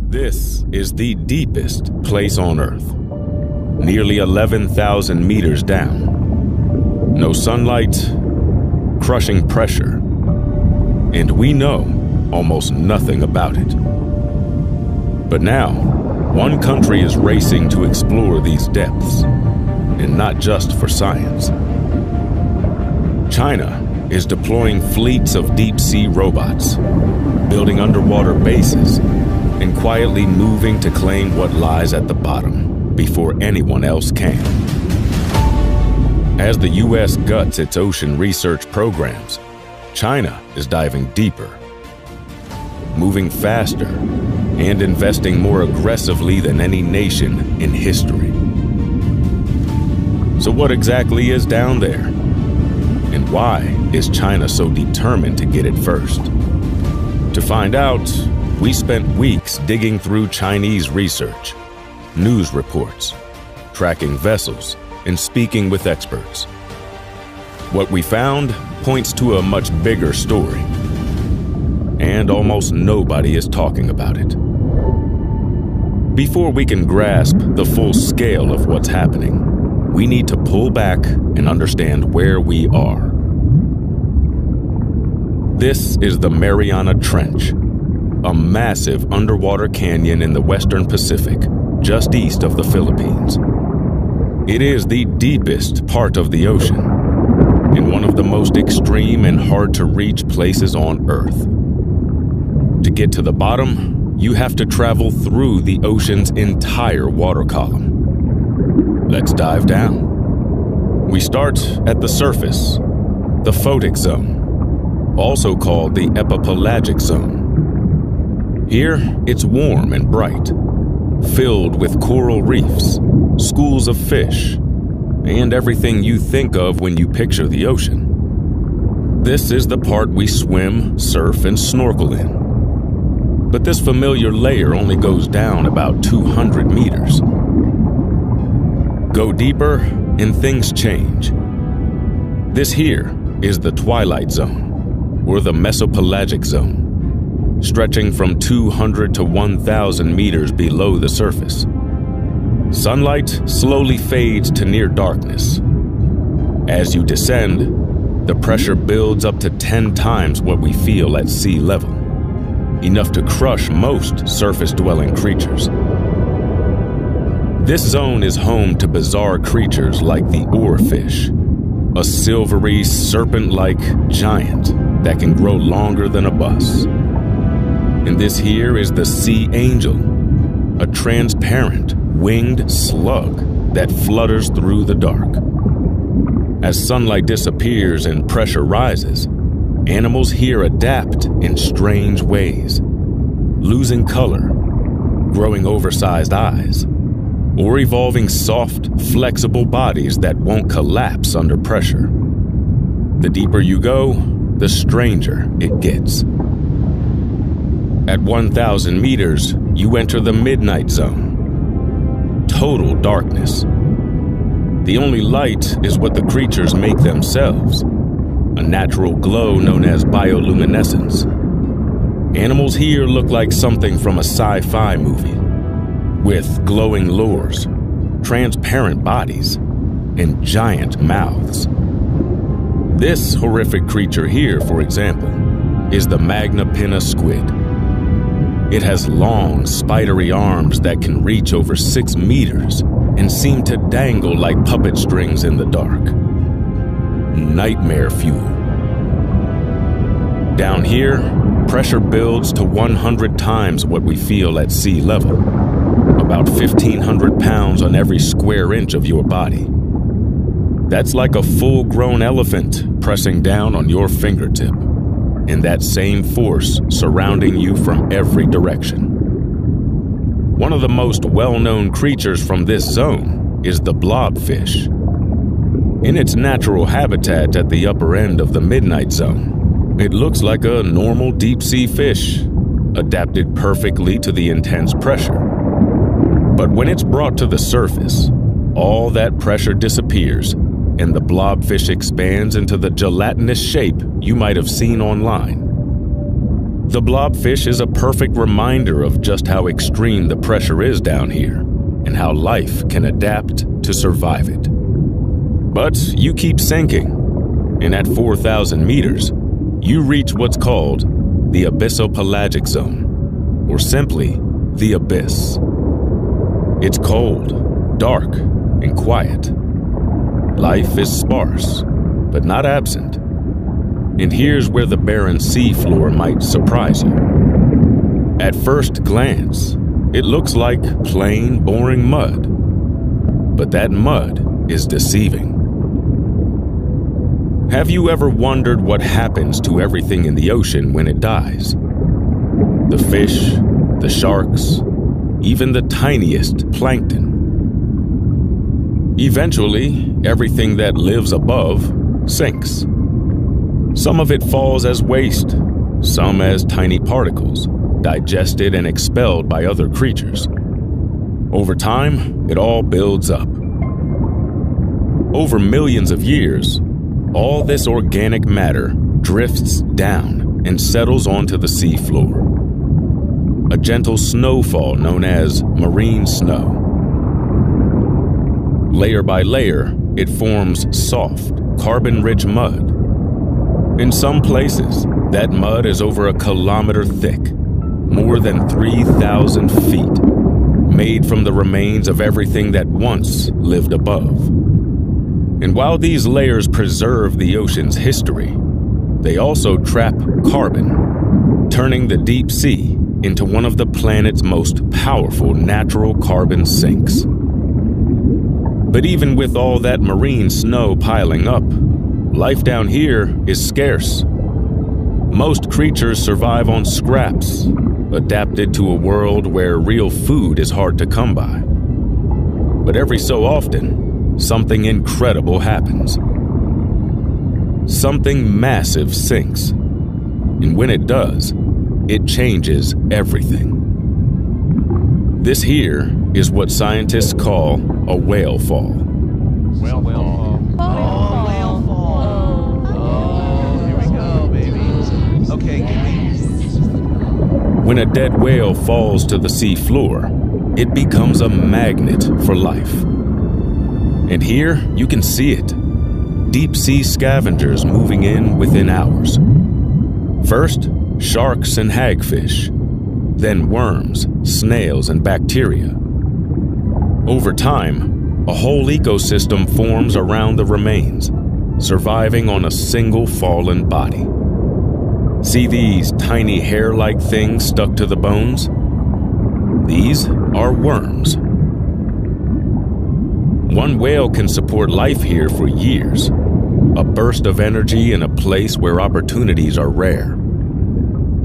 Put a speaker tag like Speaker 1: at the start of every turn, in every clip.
Speaker 1: This is the deepest place on Earth, nearly 11,000 meters down. No sunlight, crushing pressure, and we know almost nothing about it. But now, one country is racing to explore these depths, and not just for science. China is deploying fleets of deep-sea robots, building underwater bases, and quietly moving to claim what lies at the bottom before anyone else can. As the U.S. guts its ocean research programs, China is diving deeper, moving faster, and investing more aggressively than any nation in history. So what exactly is down there? And why is China so determined to get it first? To find out, we spent weeks digging through Chinese research, news reports, tracking vessels, and speaking with experts. What we found points to a much bigger story, and almost nobody is talking about it. Before we can grasp the full scale of what's happening, we need to pull back and understand where we are. This is the Mariana Trench, a massive underwater canyon in the Western Pacific, just east of the Philippines. It is the deepest part of the ocean, and one of the most extreme and hard-to-reach places on Earth. To get to the bottom, you have to travel through the ocean's entire water column. Let's dive down. We start at the surface, the photic zone, also called the epipelagic zone. Here, it's warm and bright, filled with coral reefs, schools of fish, and everything you think of when you picture the ocean. This is the part we swim, surf, and snorkel in. But this familiar layer only goes down about 200 meters. Go deeper, and things change. This here is the twilight zone, or the mesopelagic zone, stretching from 200 to 1,000 meters below the surface. Sunlight slowly fades to near darkness. As you descend, the pressure builds up to 10 times what we feel at sea level, enough to crush most surface-dwelling creatures. This zone is home to bizarre creatures like the oarfish, a silvery, serpent-like giant that can grow longer than a bus. And this here is the sea angel, a transparent, winged slug that flutters through the dark. As sunlight disappears and pressure rises, animals here adapt in strange ways, losing color, growing oversized eyes, or evolving soft, flexible bodies that won't collapse under pressure. The deeper you go, the stranger it gets. At 1,000 meters, you enter the midnight zone. Total darkness. The only light is what the creatures make themselves, a natural glow known as bioluminescence. Animals here look like something from a sci-fi movie, with glowing lures, transparent bodies, and giant mouths. This horrific creature here, for example, is the Magna pinna squid. It has long, spidery arms that can reach over 6 meters and seem to dangle like puppet strings in the dark. Nightmare fuel. Down here, pressure builds to 100 times what we feel at sea level, about 1,500 pounds on every square inch of your body. That's like a full-grown elephant pressing down on your fingertip, and that same force surrounding you from every direction. One of the most well-known creatures from this zone is the blobfish. In its natural habitat at the upper end of the midnight zone, it looks like a normal deep-sea fish, adapted perfectly to the intense pressure. But when it's brought to the surface, all that pressure disappears, and the blobfish expands into the gelatinous shape you might have seen online. The blobfish is a perfect reminder of just how extreme the pressure is down here and how life can adapt to survive it. But you keep sinking, and at 4,000 meters, you reach what's called the abyssopelagic zone, or simply the abyss. It's cold, dark, and quiet. Life is sparse, but not absent. And here's where the barren seafloor might surprise you. At first glance, it looks like plain, boring mud. But that mud is deceiving. Have you ever wondered what happens to everything in the ocean when it dies? The fish, the sharks, even the tiniest plankton. Eventually, everything that lives above sinks. Some of it falls as waste, some as tiny particles, digested and expelled by other creatures. Over time, it all builds up. Over millions of years, all this organic matter drifts down and settles onto the seafloor. A gentle snowfall known as marine snow. Layer by layer, it forms soft, carbon-rich mud. In some places, that mud is over a kilometer thick, more than 3,000 feet, made from the remains of everything that once lived above. And while these layers preserve the ocean's history, they also trap carbon, turning the deep sea into one of the planet's most powerful natural carbon sinks. But even with all that marine snow piling up, life down here is scarce. Most creatures survive on scraps, adapted to a world where real food is hard to come by. But every so often, something incredible happens. Something massive sinks, and when it does, it changes everything. This here is what scientists call a whale fall.
Speaker 2: Whale fall. Oh, whale fall. Oh, here we go, baby. Okay, give me.
Speaker 1: When a dead whale falls to the sea floor, it becomes a magnet for life. And here you can see it. Deep sea scavengers moving in within hours. First, sharks and hagfish, then worms, snails, and bacteria. Over time, a whole ecosystem forms around the remains, surviving on a single fallen body. See these tiny hair-like things stuck to the bones? These are worms. One whale can support life here for years, a burst of energy in a place where opportunities are rare.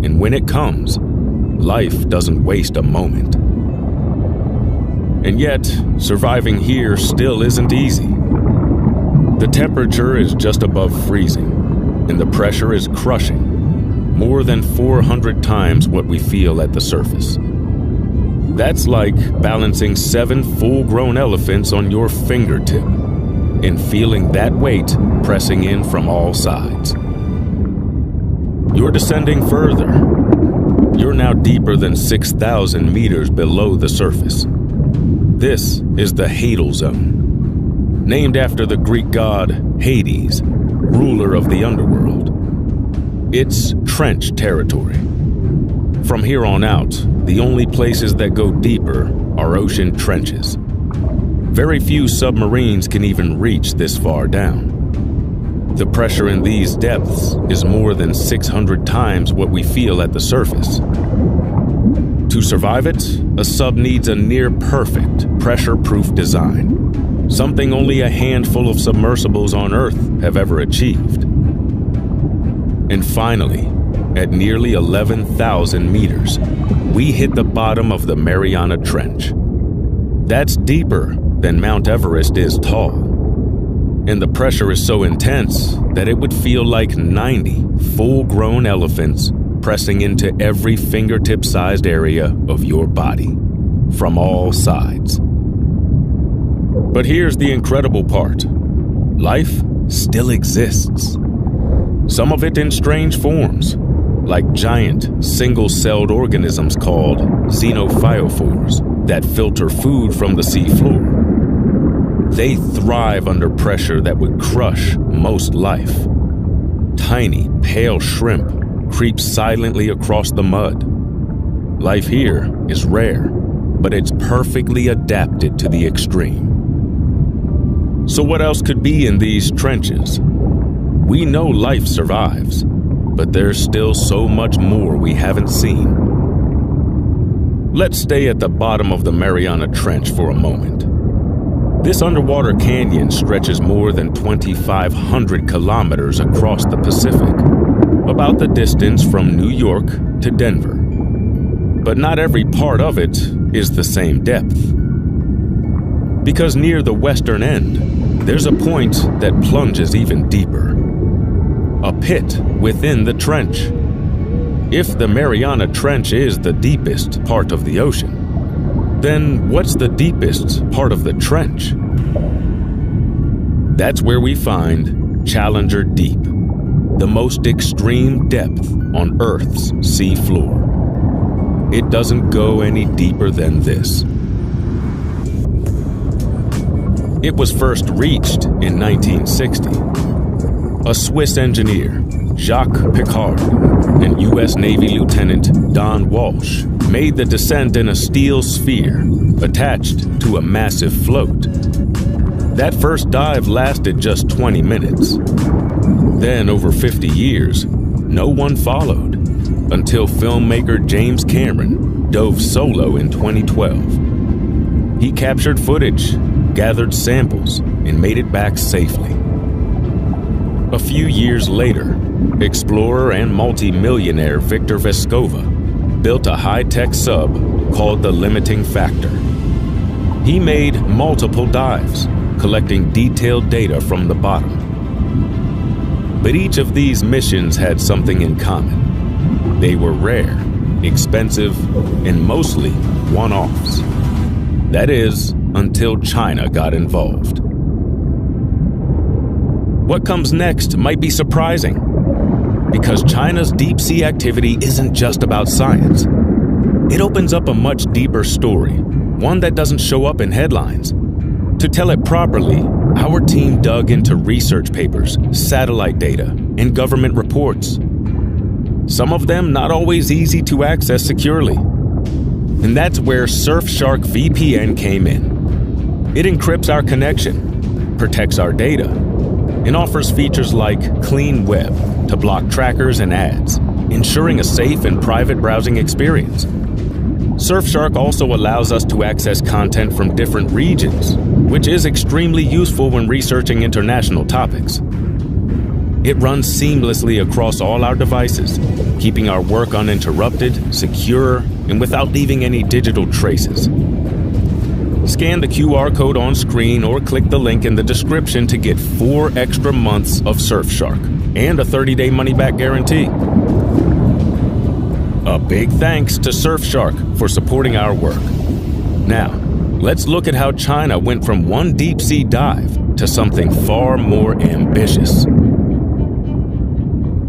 Speaker 1: And when it comes, life doesn't waste a moment. And yet, surviving here still isn't easy. The temperature is just above freezing, and the pressure is crushing, more than 400 times what we feel at the surface. That's like balancing 7 full-grown elephants on your fingertip and feeling that weight pressing in from all sides. You're descending further. You're now deeper than 6,000 meters below the surface. This is the Hadal Zone, named after the Greek god Hades, ruler of the underworld. It's trench territory. From here on out, the only places that go deeper are ocean trenches. Very few submarines can even reach this far down. The pressure in these depths is more than 600 times what we feel at the surface. To survive it, a sub needs a near-perfect, pressure-proof design, something only a handful of submersibles on Earth have ever achieved. And finally, at nearly 11,000 meters, we hit the bottom of the Mariana Trench. That's deeper than Mount Everest is tall. And the pressure is so intense that it would feel like 90 full-grown elephants pressing into every fingertip-sized area of your body, from all sides. But here's the incredible part. Life still exists. Some of it in strange forms, like giant, single-celled organisms called xenophytophores that filter food from the seafloor. They thrive under pressure that would crush most life. Tiny, pale shrimp creep silently across the mud. Life here is rare, but it's perfectly adapted to the extreme. So what else could be in these trenches? We know life survives, but there's still so much more we haven't seen. Let's stay at the bottom of the Mariana Trench for a moment. This underwater canyon stretches more than 2,500 kilometers across the Pacific, about the distance from New York to Denver. But not every part of it is the same depth. Because near the western end, there's a point that plunges even deeper. A pit within the trench. If the Mariana Trench is the deepest part of the ocean, then what's the deepest part of the trench? That's where we find Challenger Deep, the most extreme depth on Earth's sea floor. It doesn't go any deeper than this. It was first reached in 1960. A Swiss engineer, Jacques Piccard, and U.S. Navy Lieutenant Don Walsh made the descent in a steel sphere attached to a massive float. That first dive lasted just 20 minutes. Then, over 50 years, no one followed until filmmaker James Cameron dove solo in 2012. He captured footage, gathered samples, and made it back safely. A few years later, explorer and multi-millionaire Victor Vescova built a high-tech sub called the Limiting Factor. He made multiple dives, collecting detailed data from the bottom. But each of these missions had something in common. They were rare, expensive, and mostly one-offs. That is, until China got involved. What comes next might be surprising, because China's deep-sea activity isn't just about science. It opens up a much deeper story, one that doesn't show up in headlines. To tell it properly, our team dug into research papers, satellite data, and government reports. Some of them not always easy to access securely. And that's where Surfshark VPN came in. It encrypts our connection, protects our data, and offers features like Clean Web to block trackers and ads, ensuring a safe and private browsing experience. Surfshark also allows us to access content from different regions, which is extremely useful when researching international topics. It runs seamlessly across all our devices, keeping our work uninterrupted, secure, and without leaving any digital traces. Scan the QR code on screen or click the link in the description to get 4 extra months of Surfshark and a 30-day money-back guarantee. A big thanks to Surfshark for supporting our work. Now, let's look at how China went from one deep-sea dive to something far more ambitious.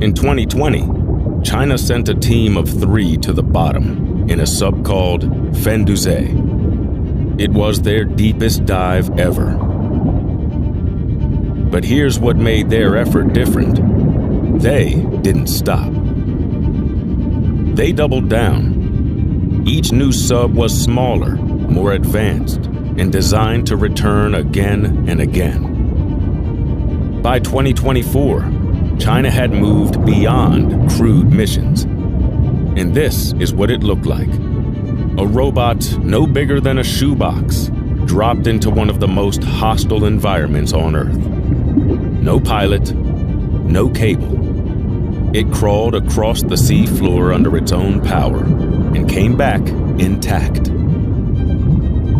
Speaker 1: In 2020, China sent a team of 3 to the bottom in a sub called Fenduze. It was their deepest dive ever. But here's what made their effort different. They didn't stop. They doubled down. Each new sub was smaller, more advanced, and designed to return again and again. By 2024, China had moved beyond crude missions. And this is what it looked like. A robot no bigger than a shoebox dropped into one of the most hostile environments on Earth. No pilot, no cable. It crawled across the sea floor under its own power and came back intact.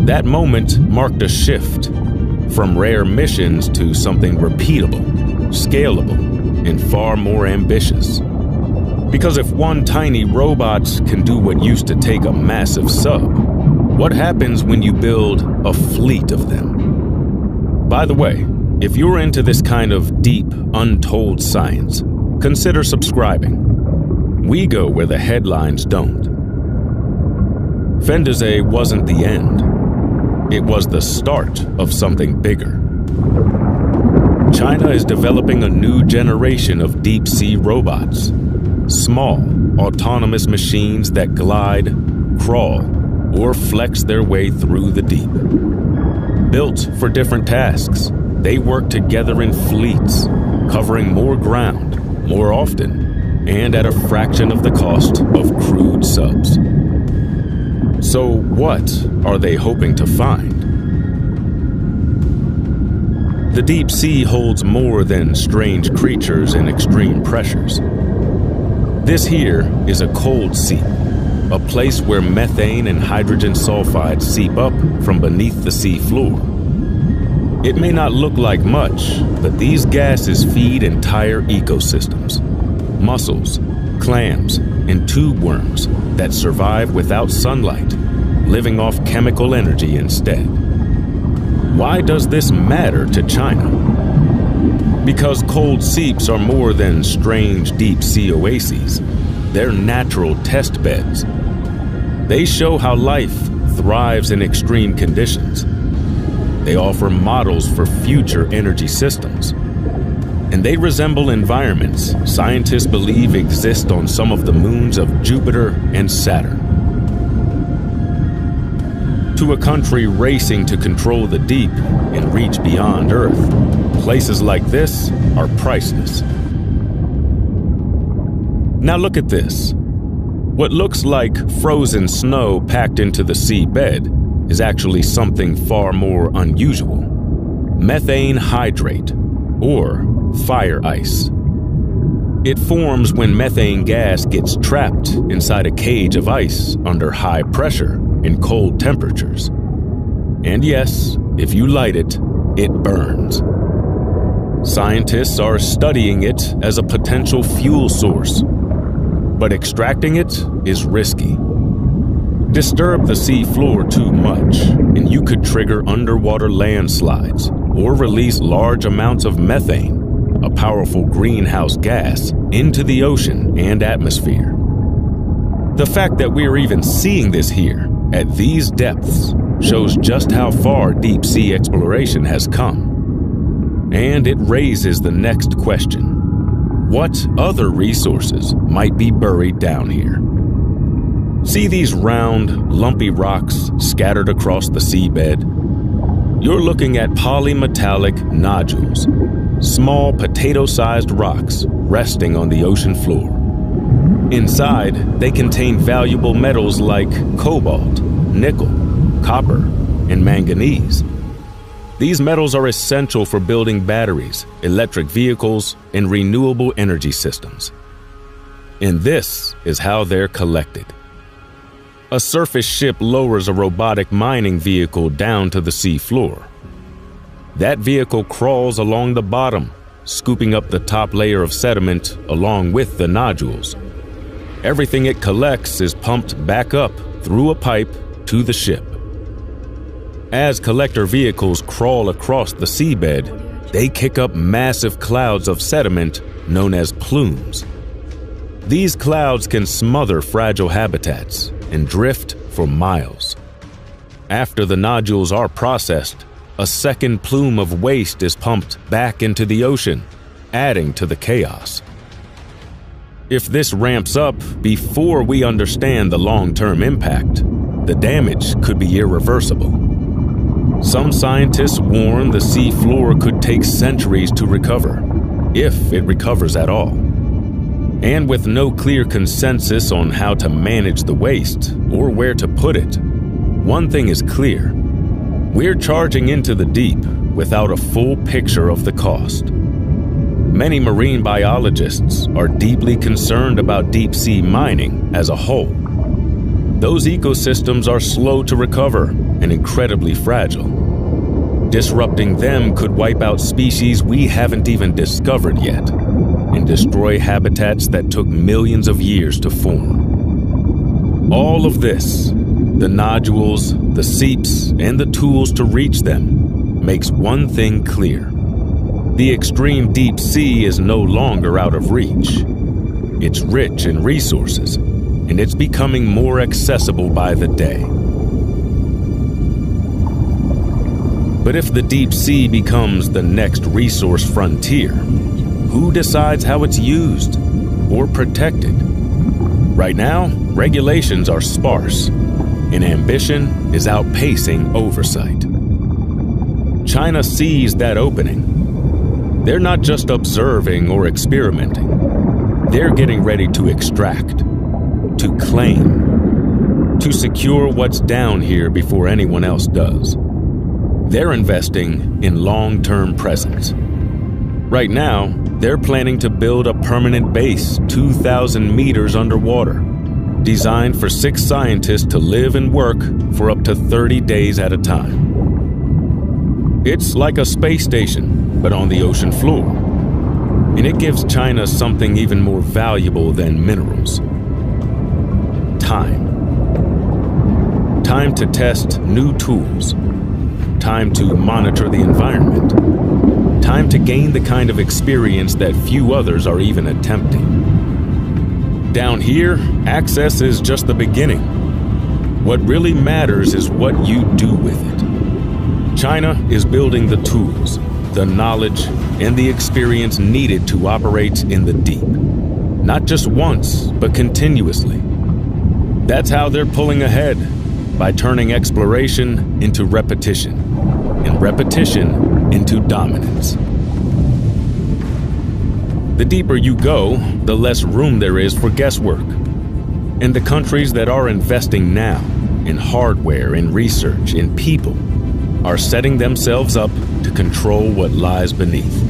Speaker 1: That moment marked a shift from rare missions to something repeatable, scalable, and far more ambitious. Because if one tiny robot can do what used to take a massive sub, what happens when you build a fleet of them? By the way, if you're into this kind of deep, untold science, consider subscribing. We go where the headlines don't. Fendazé wasn't the end. It was the start of something bigger. China is developing a new generation of deep-sea robots. Small, autonomous machines that glide, crawl, or flex their way through the deep. Built for different tasks, they work together in fleets, covering more ground, more often, and at a fraction of the cost of crude subs. So what are they hoping to find? The deep sea holds more than strange creatures and extreme pressures. This here is a cold seep, a place where methane and hydrogen sulfide seep up from beneath the sea floor. It may not look like much, but these gases feed entire ecosystems. Mussels, clams, and tube worms that survive without sunlight, living off chemical energy instead. Why does this matter to China? Because cold seeps are more than strange deep-sea oases. They're natural test beds. They show how life thrives in extreme conditions. They offer models for future energy systems. And they resemble environments scientists believe exist on some of the moons of Jupiter and Saturn. To a country racing to control the deep and reach beyond Earth, places like this are priceless. Now look at this. What looks like frozen snow packed into the seabed is actually something far more unusual. Methane hydrate, or fire ice. It forms when methane gas gets trapped inside a cage of ice under high pressure and cold temperatures. And yes, if you light it, it burns. Scientists are studying it as a potential fuel source, but extracting it is risky. Disturb the sea floor too much, and you could trigger underwater landslides or release large amounts of methane, a powerful greenhouse gas, into the ocean and atmosphere. The fact that we're even seeing this here, at these depths, shows just how far deep-sea exploration has come. And it raises the next question. What other resources might be buried down here? See these round, lumpy rocks scattered across the seabed? You're looking at polymetallic nodules, small potato-sized rocks resting on the ocean floor. Inside, they contain valuable metals like cobalt, nickel, copper, and manganese. These metals are essential for building batteries, electric vehicles, and renewable energy systems. And this is how they're collected. A surface ship lowers a robotic mining vehicle down to the sea floor. That vehicle crawls along the bottom, scooping up the top layer of sediment along with the nodules. Everything it collects is pumped back up through a pipe to the ship. As collector vehicles crawl across the seabed, they kick up massive clouds of sediment known as plumes. These clouds can smother fragile habitats and drift for miles. After the nodules are processed, a second plume of waste is pumped back into the ocean, adding to the chaos. If this ramps up before we understand the long-term impact, the damage could be irreversible. Some scientists warn the sea floor could take centuries to recover, if it recovers at all. And with no clear consensus on how to manage the waste or where to put it, one thing is clear. We're charging into the deep without a full picture of the cost. Many marine biologists are deeply concerned about deep-sea mining as a whole. Those ecosystems are slow to recover and incredibly fragile. Disrupting them could wipe out species we haven't even discovered yet and destroy habitats that took millions of years to form. All of this, the nodules, the seeps, and the tools to reach them, makes one thing clear. The extreme deep sea is no longer out of reach. It's rich in resources, and it's becoming more accessible by the day. But if the deep sea becomes the next resource frontier, who decides how it's used or protected? Right now, regulations are sparse, and ambition is outpacing oversight. China sees that opening. They're not just observing or experimenting. They're getting ready to extract, to claim, to secure what's down here before anyone else does. They're investing in long-term presence. Right now, they're planning to build a permanent base 2,000 meters underwater, designed for 6 scientists to live and work for up to 30 days at a time. It's like a space station, but on the ocean floor. And it gives China something even more valuable than minerals. Time. Time to test new tools. Time to monitor the environment. Time to gain the kind of experience that few others are even attempting. Down here, access is just the beginning. What really matters is what you do with it. China is building the tools, the knowledge, and the experience needed to operate in the deep. Not just once, but continuously. That's how they're pulling ahead, by turning exploration into repetition, and repetition into dominance. The deeper you go, the less room there is for guesswork. And the countries that are investing now in hardware, in research, in people, are setting themselves up to control what lies beneath.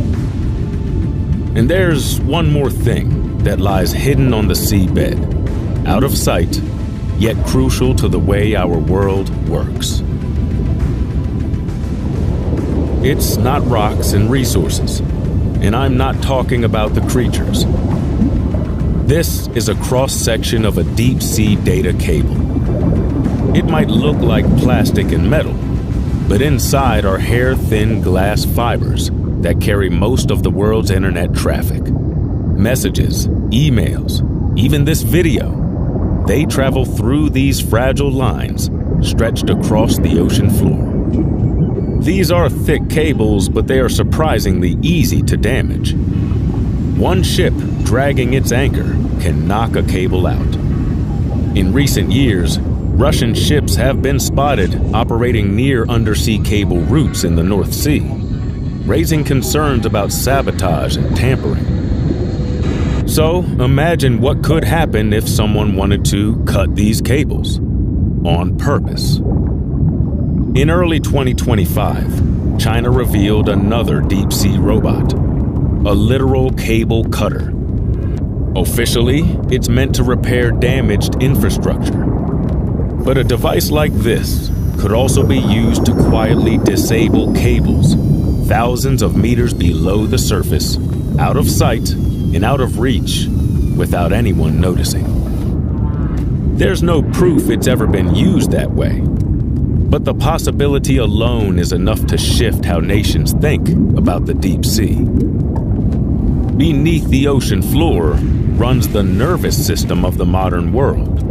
Speaker 1: And there's one more thing that lies hidden on the seabed, out of sight, yet crucial to the way our world works. It's not rocks and resources, and I'm not talking about the creatures. This is a cross-section of a deep-sea data cable. It might look like plastic and metal, but inside are hair-thin glass fibers that carry most of the world's internet traffic. Messages, emails, even this video. They travel through these fragile lines stretched across the ocean floor. These are thick cables, but they are surprisingly easy to damage. One ship dragging its anchor can knock a cable out. In recent years, Russian ships have been spotted operating near undersea cable routes in the North Sea, raising concerns about sabotage and tampering. So, imagine what could happen if someone wanted to cut these cables on purpose. In early 2025, China revealed another deep-sea robot, a literal cable cutter. Officially, it's meant to repair damaged infrastructure. But a device like this could also be used to quietly disable cables thousands of meters below the surface, out of sight and out of reach, without anyone noticing. There's no proof it's ever been used that way, but the possibility alone is enough to shift how nations think about the deep sea. Beneath the ocean floor runs the nervous system of the modern world.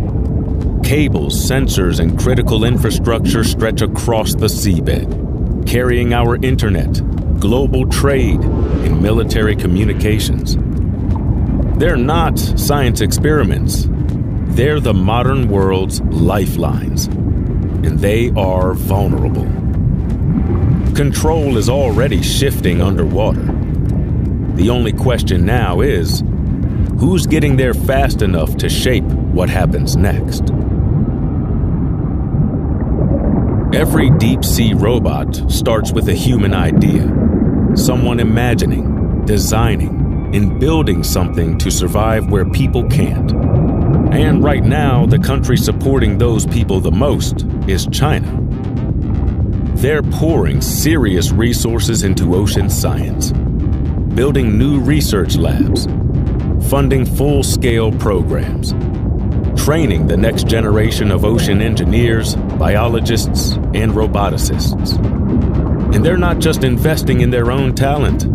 Speaker 1: Cables, sensors, and critical infrastructure stretch across the seabed, carrying our internet, global trade, and military communications. They're not science experiments. They're the modern world's lifelines, and they are vulnerable. Control is already shifting underwater. The only question now is, who's getting there fast enough to shape what happens next? Every deep-sea robot starts with a human idea, someone imagining, designing, and building something to survive where people can't. And right now, the country supporting those people the most is China. They're pouring serious resources into ocean science, building new research labs, funding full-scale programs, training the next generation of ocean engineers, biologists, and roboticists. And they're not just investing in their own talent,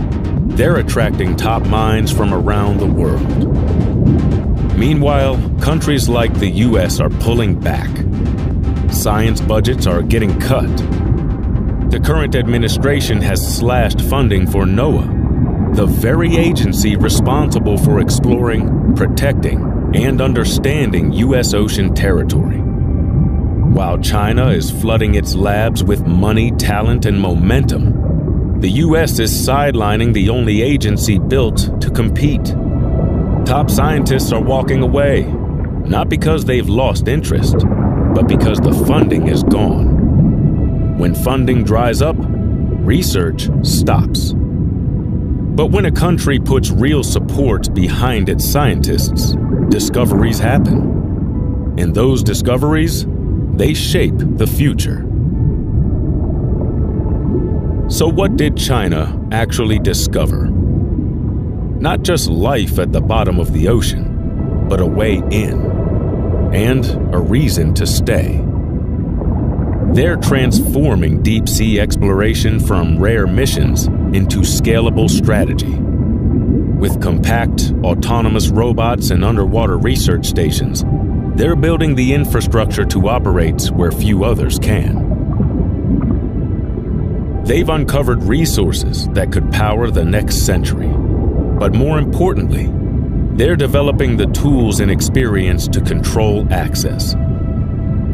Speaker 1: they're attracting top minds from around the world. Meanwhile, countries like the US are pulling back. Science budgets are getting cut. The current administration has slashed funding for NOAA, the very agency responsible for exploring, protecting, and understanding U.S. ocean territory. While China is flooding its labs with money, talent, and momentum, the U.S. is sidelining the only agency built to compete. Top scientists are walking away, not because they've lost interest, but because the funding is gone. When funding dries up, research stops. But when a country puts real support behind its scientists, discoveries happen. And those discoveries, they shape the future. So what did China actually discover? Not just life at the bottom of the ocean, but a way in, and a reason to stay. They're transforming deep-sea exploration from rare missions into scalable strategy. With compact, autonomous robots and underwater research stations, they're building the infrastructure to operate where few others can. They've uncovered resources that could power the next century. But more importantly, they're developing the tools and experience to control access.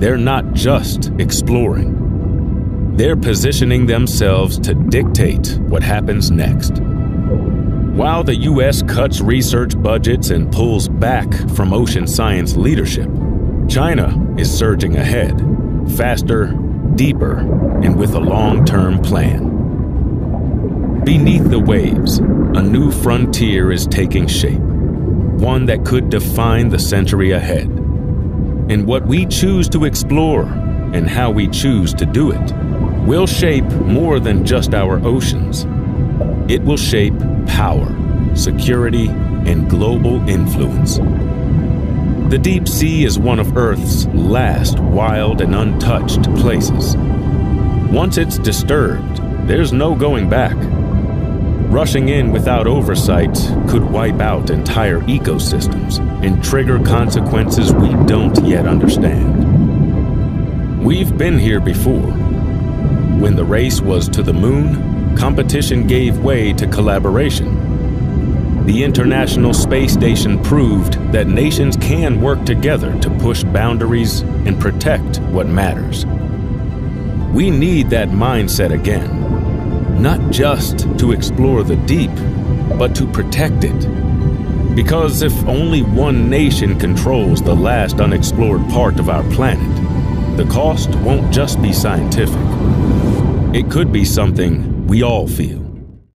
Speaker 1: They're not just exploring. They're positioning themselves to dictate what happens next. While the U.S. cuts research budgets and pulls back from ocean science leadership, China is surging ahead, faster, deeper, and with a long-term plan. Beneath the waves, a new frontier is taking shape, one that could define the century ahead. And what we choose to explore and how we choose to do it will shape more than just our oceans. It will shape power, security, and global influence. The deep sea is one of Earth's last wild and untouched places. Once it's disturbed, there's no going back. Rushing in without oversight could wipe out entire ecosystems and trigger consequences we don't yet understand. We've been here before. When the race was to the moon, competition gave way to collaboration. The International Space Station proved that nations can work together to push boundaries and protect what matters. We need that mindset again. Not just to explore the deep, but to protect it. Because if only one nation controls the last unexplored part of our planet, the cost won't just be scientific. It could be something we all feel.